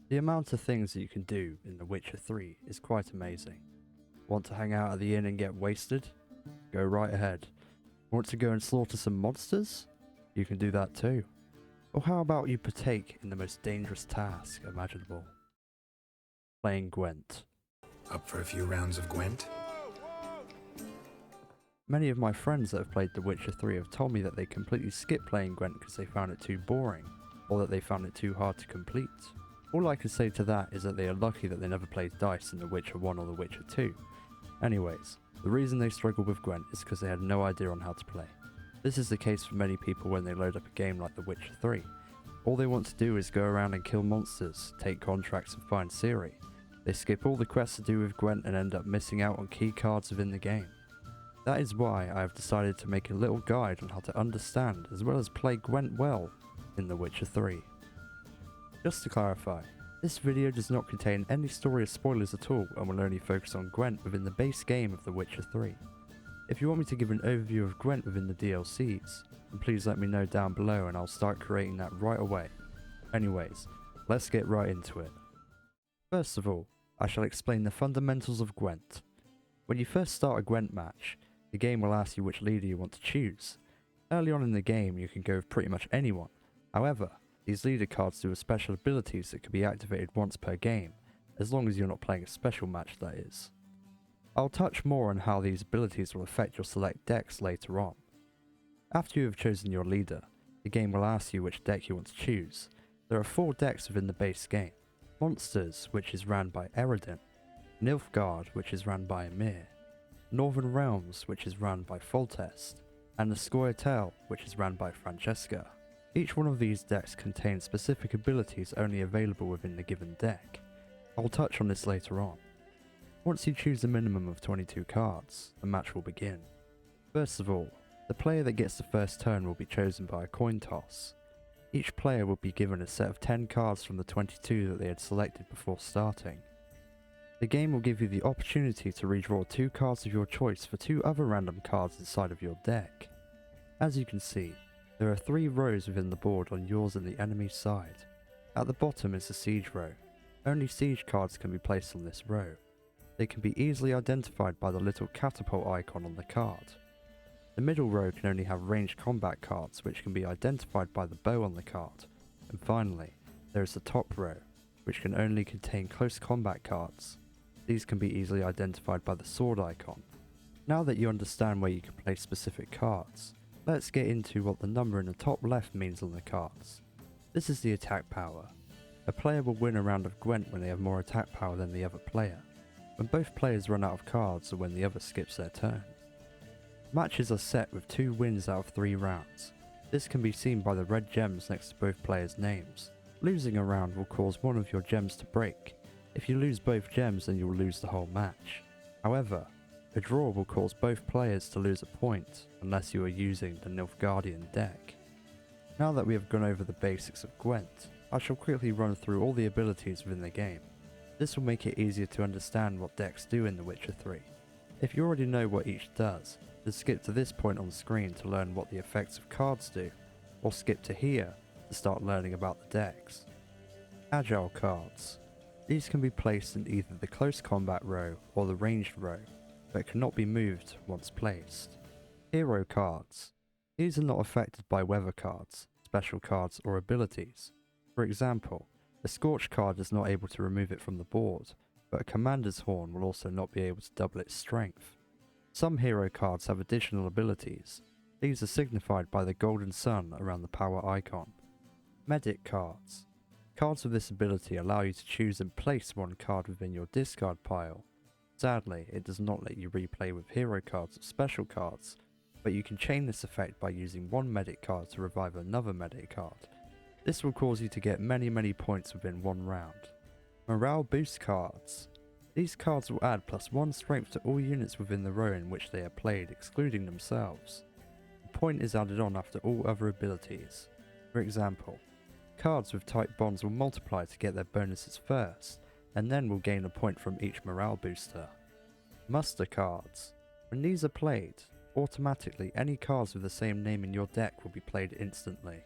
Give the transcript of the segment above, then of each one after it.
The amount of things that you can do in The Witcher 3 is quite amazing. Want to hang out at the inn and get wasted? Go right ahead. Want to go and slaughter some monsters? You can do that too. Or how about you partake in the most dangerous task imaginable? Playing Gwent. Up for a few rounds of Gwent? Many of my friends that have played The Witcher 3 have told me that they completely skipped playing Gwent because they found it too boring, or that they found it too hard to complete. All I can say to that is that they are lucky that they never played Dice in The Witcher 1 or The Witcher 2. Anyways, the reason they struggled with Gwent is because they had no idea on how to play. This is the case for many people when they load up a game like The Witcher 3. All they want to do is go around and kill monsters, take contracts and find Ciri. They skip all the quests to do with Gwent and end up missing out on key cards within the game. That is why I have decided to make a little guide on how to understand as well as play Gwent well in The Witcher 3. Just to clarify, this video does not contain any story or spoilers at all and will only focus on Gwent within the base game of The Witcher 3. If you want me to give an overview of Gwent within the DLCs, then please let me know down below and I'll start creating that right away. Anyways, let's get right into it. First of all, I shall explain the fundamentals of Gwent. When you first start a Gwent match, the game will ask you which leader you want to choose. Early on in the game you can go with pretty much anyone. However, these leader cards do have special abilities that can be activated once per game, as long as you're not playing a special match that is. I'll touch more on how these abilities will affect your select decks later on. After you have chosen your leader, the game will ask you which deck you want to choose. There are 4 decks within the base game. Monsters, which is ran by Eredin, Nilfgaard, which is ran by Emir, Northern Realms, which is run by Foltest, and the Scoia'tael, which is run by Francesca. Each one of these decks contains specific abilities only available within the given deck. I'll touch on this later on. Once you choose a minimum of 22 cards, the match will begin. First of all, the player that gets the first turn will be chosen by a coin toss. Each player will be given a set of 10 cards from the 22 that they had selected before starting. The game will give you the opportunity to redraw 2 cards of your choice for 2 other random cards inside of your deck. As you can see, there are 3 rows within the board on yours and the enemy's side. At the bottom is the siege row. Only siege cards can be placed on this row. They can be easily identified by the little catapult icon on the card. The middle row can only have ranged combat cards which can be identified by the bow on the card. And finally, there is the top row, which can only contain close combat cards. These can be easily identified by the sword icon. Now that you understand where you can place specific cards, let's get into what the number in the top left means on the cards. This is the attack power. A player will win a round of Gwent when they have more attack power than the other player, when both players run out of cards or when the other skips their turn. Matches are set with 2 wins out of 3 rounds. This can be seen by the red gems next to both players' names. Losing a round will cause one of your gems to break. If you lose both gems, then you will lose the whole match. However, a draw will cause both players to lose a point, unless you are using the Nilfgaardian deck. Now that we have gone over the basics of Gwent, I shall quickly run through all the abilities within the game. This will make it easier to understand what decks do in The Witcher 3. If you already know what each does, then skip to this point on the screen to learn what the effects of cards do, or skip to here to start learning about the decks. Agile cards. These can be placed in either the close combat row or the ranged row, but cannot be moved once placed. Hero cards. These are not affected by weather cards, special cards or abilities. For example, a Scorch card is not able to remove it from the board, but a Commander's Horn will also not be able to double its strength. Some hero cards have additional abilities. These are signified by the golden sun around the power icon. Medic cards. Cards with this ability allow you to choose and place one card within your discard pile. Sadly, it does not let you replay with hero cards or special cards, but you can chain this effect by using one medic card to revive another medic card. This will cause you to get many points within one round. Morale boost cards. These cards will add +1 strength to all units within the row in which they are played, excluding themselves. The point is added on after all other abilities. For example, cards with tight bonds will multiply to get their bonuses first, and then will gain a point from each morale booster. Muster cards. When these are played, automatically any cards with the same name in your deck will be played instantly.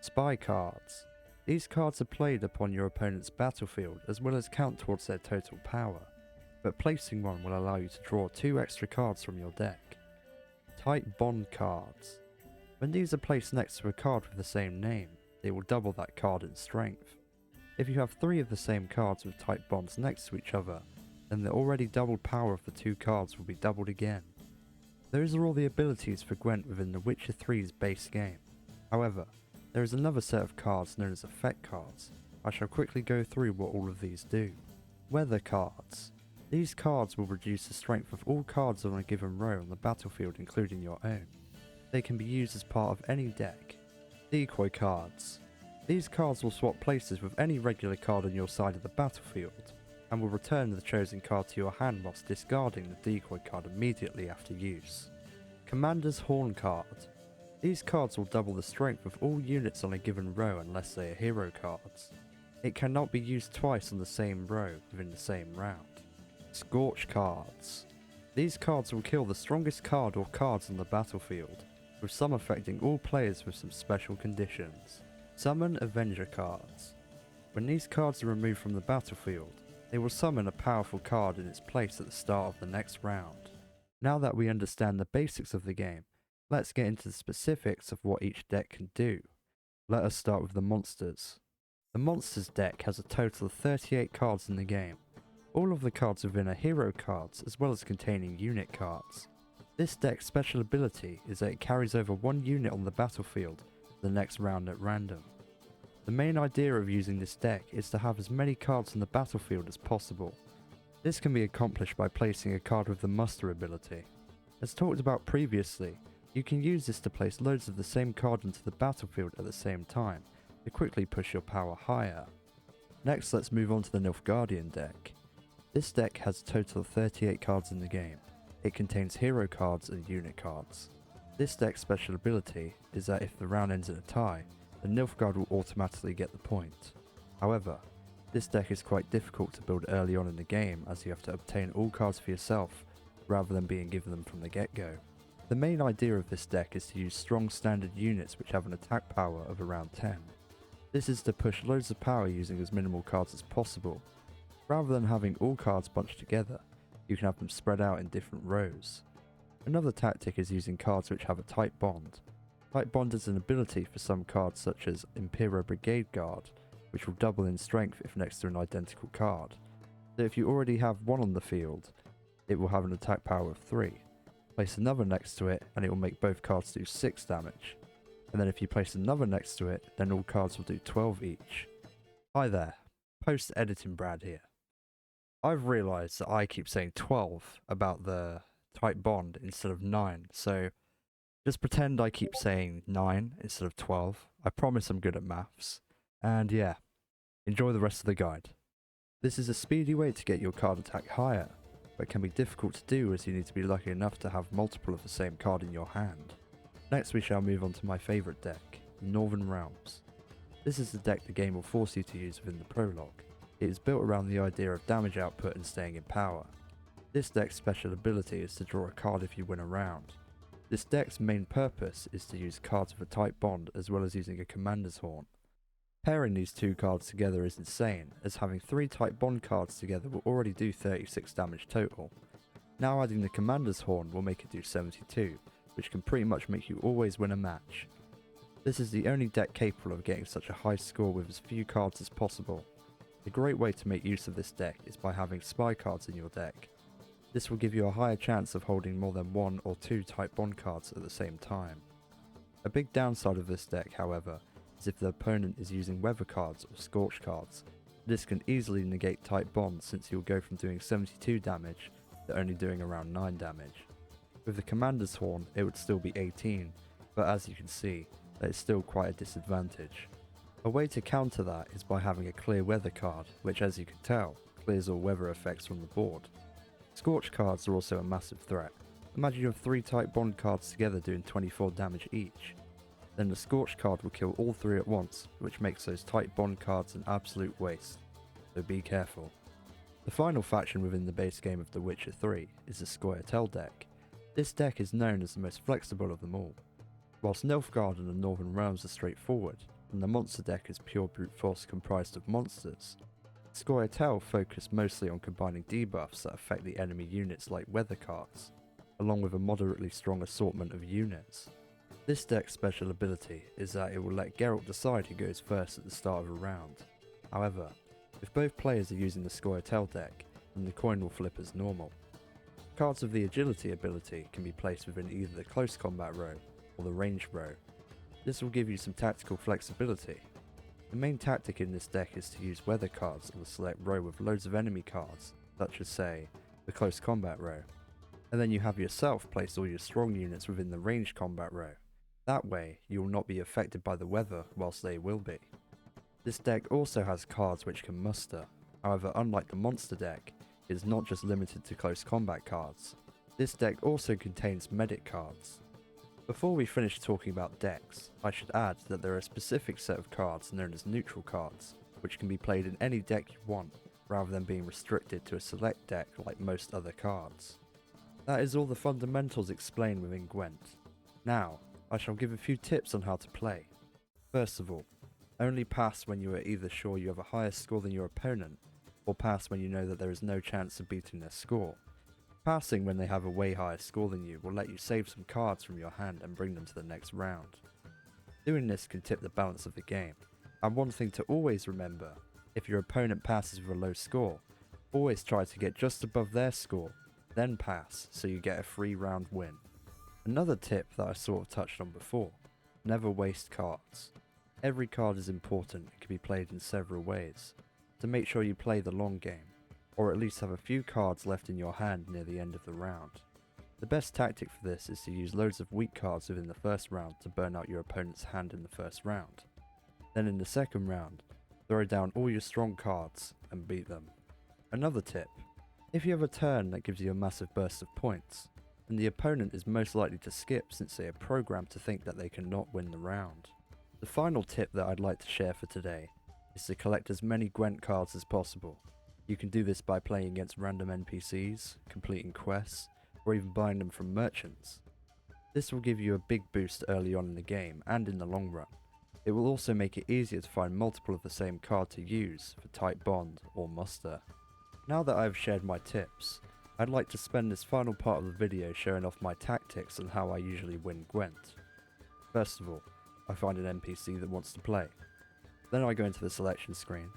Spy cards. These cards are played upon your opponent's battlefield as well as count towards their total power, but placing one will allow you to draw 2 extra cards from your deck. Tight Bond cards. When these are placed next to a card with the same name, they will double that card in strength. If you have 3 of the same cards with tight bonds next to each other, then the already doubled power of the 2 cards will be doubled again. Those are all the abilities for Gwent within The Witcher 3's base game. However, there is another set of cards known as effect cards. I shall quickly go through what all of these do. Weather cards. These cards will reduce the strength of all cards on a given row on the battlefield, including your own. They can be used as part of any deck. Decoy cards. These cards will swap places with any regular card on your side of the battlefield, and will return the chosen card to your hand whilst discarding the decoy card immediately after use. Commander's Horn card. These cards will double the strength of all units on a given row unless they are hero cards. It cannot be used twice on the same row within the same round. Scorch cards. These cards will kill the strongest card or cards on the battlefield, with some affecting all players with some special conditions. Summon Avenger cards. When these cards are removed from the battlefield, they will summon a powerful card in its place at the start of the next round. Now that we understand the basics of the game, let's get into the specifics of what each deck can do. Let us start with the monsters. The monsters deck has a total of 38 cards in the game. All of the cards within are hero cards as well as containing unit cards. This deck's special ability is that it carries over 1 unit on the battlefield for the next round at random. The main idea of using this deck is to have as many cards on the battlefield as possible. This can be accomplished by placing a card with the muster ability. As talked about previously, you can use this to place loads of the same card into the battlefield at the same time to quickly push your power higher. Next, let's move on to the Nilfgaardian deck. This deck has a total of 38 cards in the game. It contains hero cards and unit cards. This deck's special ability is that if the round ends in a tie, the Nilfgaard will automatically get the point. However, this deck is quite difficult to build early on in the game as you have to obtain all cards for yourself rather than being given them from the get-go. The main idea of this deck is to use strong standard units which have an attack power of around 10. This is to push loads of power using as minimal cards as possible. Rather than having all cards bunched together, you can have them spread out in different rows. Another tactic is using cards which have a tight bond. Tight bond is an ability for some cards such as Imperial Brigade Guard, which will double in strength if next to an identical card. So if you already have one on the field, it will have an attack power of 3. Place another next to it and it will make both cards do 6 damage. And then if you place another next to it, then all cards will do 12 each. Hi there, post-editing Brad here. I've realised that I keep saying 12 about the tight bond instead of 9, so just pretend I keep saying 9 instead of 12. I promise I'm good at maths. And yeah, enjoy the rest of the guide. This is a speedy way to get your card attack higher, but can be difficult to do as you need to be lucky enough to have multiple of the same card in your hand. Next we shall move on to my favourite deck, Northern Realms. This is the deck the game will force you to use within the prologue. It is built around the idea of damage output and staying in power. This deck's special ability is to draw a card if you win a round. This deck's main purpose is to use cards with a tight bond as well as using a Commander's Horn. Pairing these 2 cards together is insane, as having 3 tight bond cards together will already do 36 damage total. Now adding the Commander's Horn will make it do 72, which can pretty much make you always win a match. This is the only deck capable of getting such a high score with as few cards as possible. A great way to make use of this deck is by having spy cards in your deck. This will give you a higher chance of holding more than 1 or 2 tight bond cards at the same time. A big downside of this deck, however, is if the opponent is using weather cards or scorch cards. This can easily negate tight bonds since you'll go from doing 72 damage to only doing around 9 damage. With the Commander's Horn it would still be 18, but as you can see, that is still quite a disadvantage. A way to counter that is by having a clear weather card, which as you can tell, clears all weather effects from the board. Scorch cards are also a massive threat. Imagine you have 3 tight bond cards together doing 24 damage each. Then the Scorch card will kill all 3 at once, which makes those tight bond cards an absolute waste, so be careful. The final faction within the base game of The Witcher 3 is the Scoia'tael deck. This deck is known as the most flexible of them all. Whilst Nilfgaard and the Northern Realms are straightforward, and the monster deck is pure brute force comprised of monsters. Scoia'tael focused mostly on combining debuffs that affect the enemy units like weather cards, along with a moderately strong assortment of units. This deck's special ability is that it will let Geralt decide who goes first at the start of a round. However, if both players are using the Scoia'tael deck, then the coin will flip as normal. Cards of the agility ability can be placed within either the close combat row or the ranged row. This will give you some tactical flexibility. The main tactic in this deck is to use weather cards on the select row with loads of enemy cards, such as say, the close combat row. And then you have yourself place all your strong units within the ranged combat row. That way, you will not be affected by the weather whilst they will be. This deck also has cards which can muster. However, unlike the monster deck, it is not just limited to close combat cards. This deck also contains medic cards. Before we finish talking about decks, I should add that there are a specific set of cards known as neutral cards, which can be played in any deck you want, rather than being restricted to a select deck like most other cards. That is all the fundamentals explained within Gwent. Now, I shall give a few tips on how to play. First of all, only pass when you are either sure you have a higher score than your opponent, or pass when you know that there is no chance of beating their score. Passing when they have a way higher score than you will let you save some cards from your hand and bring them to the next round. Doing this can tip the balance of the game, and one thing to always remember, if your opponent passes with a low score, always try to get just above their score, then pass so you get a free round win. Another tip that I sort of touched on before, never waste cards. Every card is important and can be played in several ways, to make sure you play the long game, or at least have a few cards left in your hand near the end of the round. The best tactic for this is to use loads of weak cards within the first round to burn out your opponent's hand in the first round. Then in the second round, throw down all your strong cards and beat them. Another tip, if you have a turn that gives you a massive burst of points, then the opponent is most likely to skip since they are programmed to think that they cannot win the round. The final tip that I'd like to share for today is to collect as many Gwent cards as possible. You can do this by playing against random NPCs, completing quests, or even buying them from merchants. This will give you a big boost early on in the game and in the long run. It will also make it easier to find multiple of the same card to use for tight bond or muster. Now that I've shared my tips, I'd like to spend this final part of the video showing off my tactics and how I usually win Gwent. First of all, I find an NPC that wants to play. Then I go into the selection screen.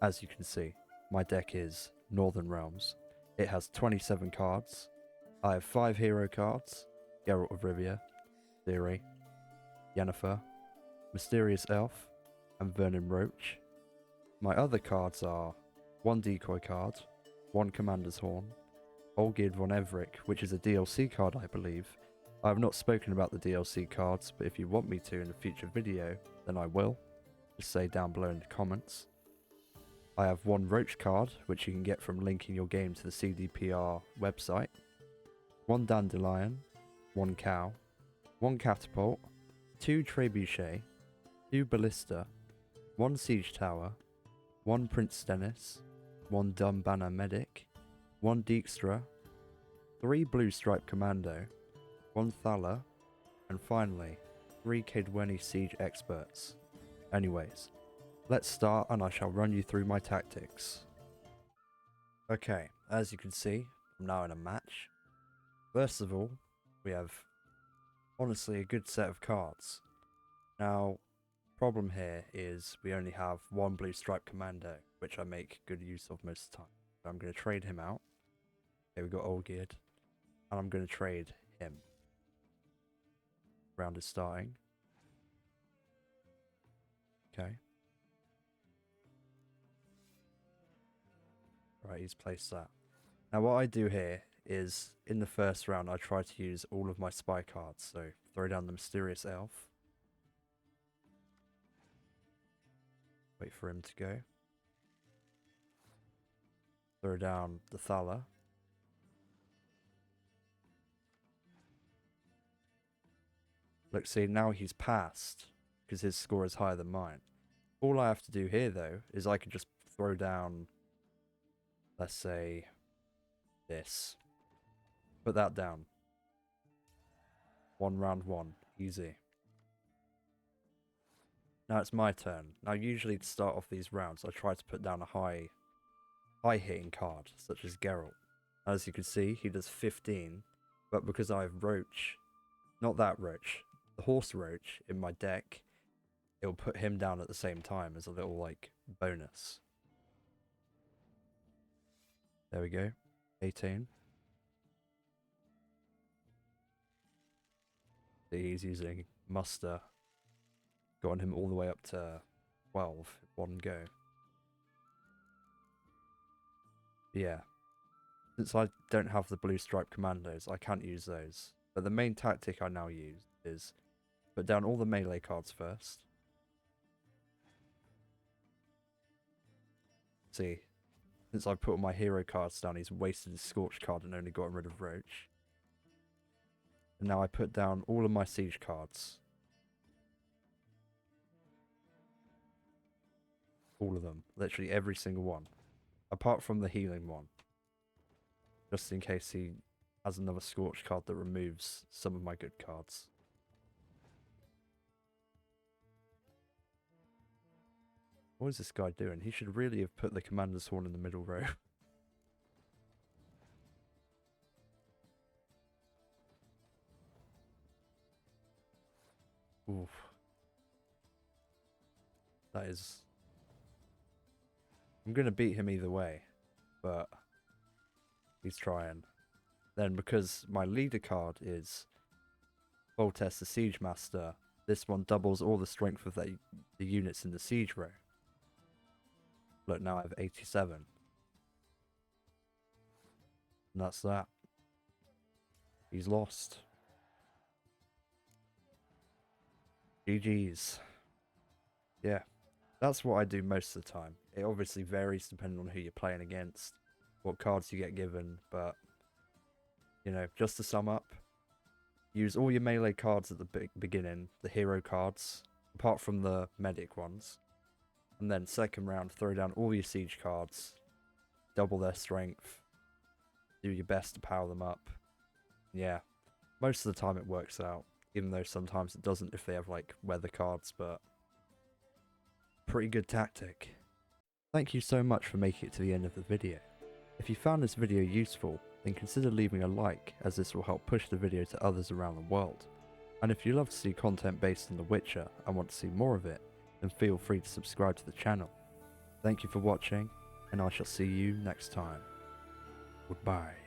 As you can see, my deck is Northern Realms. It has 27 cards. I have 5 hero cards, Geralt of Rivia, Ciri, Yennefer, Mysterious Elf, and Vernon Roach. My other cards are 1 decoy card, 1 Commander's Horn, Olgierd von Everick, which is a DLC card I believe. I have not spoken about the DLC cards, but if you want me to in a future video, then I will. Just say down below in the comments. I have 1 Roach card, which you can get from linking your game to the CDPR website. 1 Dandelion, 1 Cow, 1 Catapult, 2 Trebuchet, 2 Ballista, 1 Siege Tower, 1 Prince Stennis, 1 Dumb Banner Medic, 1 Dijkstra, 3 Blue Stripe Commando, 1 Thaler, and finally 3 Kaedweni Siege Experts. Anyways, let's start and I shall run you through my tactics. Okay, as you can see, I'm now in a match. First of all, we have honestly a good set of cards. Now, problem here is we only have 1 Blue Stripe Commando, which I make good use of most of the time. So I'm going to trade him out. Okay, we got Olgierd, and I'm going to trade him. Round is starting. Okay. Right, he's placed that. Now what I do here is, in the first round, I try to use all of my spy cards. So, throw down the Mysterious Elf. Wait for him to go. Throw down the Thaler. Look, see, now he's passed, because his score is higher than mine. All I have to do here, though, is I can just throw down, let's say, this. Put that down. 1 round 1. Easy. Now it's my turn. Now usually to start off these rounds, I try to put down a high hitting card, such as Geralt. As you can see, he does 15, but because I have Roach, not that Roach, the Horse Roach in my deck, it'll put him down at the same time as a little, like, bonus. There we go. 18. He's using Muster. Gotten him all the way up to 12 in one go. Yeah. Since I don't have the blue stripe commandos, I can't use those. But the main tactic I now use is put down all the melee cards first. See, since I put all my hero cards down, he's wasted his Scorch card and only gotten rid of Roach. And now I put down all of my siege cards. All of them. Literally every single one. Apart from the healing one. Just in case he has another Scorch card that removes some of my good cards. What is this guy doing? He should really have put the Commander's Horn in the middle row. Oof. That is... I'm going to beat him either way, but he's trying. Then because my leader card is Foltest the Siege Master, this one doubles all the strength of the units in the siege row. Look, now I have 87. And that's that. He's lost. GG's. Yeah, that's what I do most of the time. It obviously varies depending on who you're playing against, what cards you get given, but, you know, just to sum up, use all your melee cards at the beginning, the hero cards, apart from the medic ones. And then second round, throw down all your siege cards, double their strength, do your best to power them up. Yeah, most of the time it works out, even though sometimes it doesn't if they have like weather cards, but pretty good tactic. Thank you so much for making it to the end of the video. If you found this video useful, then consider leaving a like, as this will help push the video to others around the world. And if you love to see content based on The Witcher and want to see more of it, then feel free to subscribe to the channel. Thank you for watching, and I shall see you next time. Goodbye.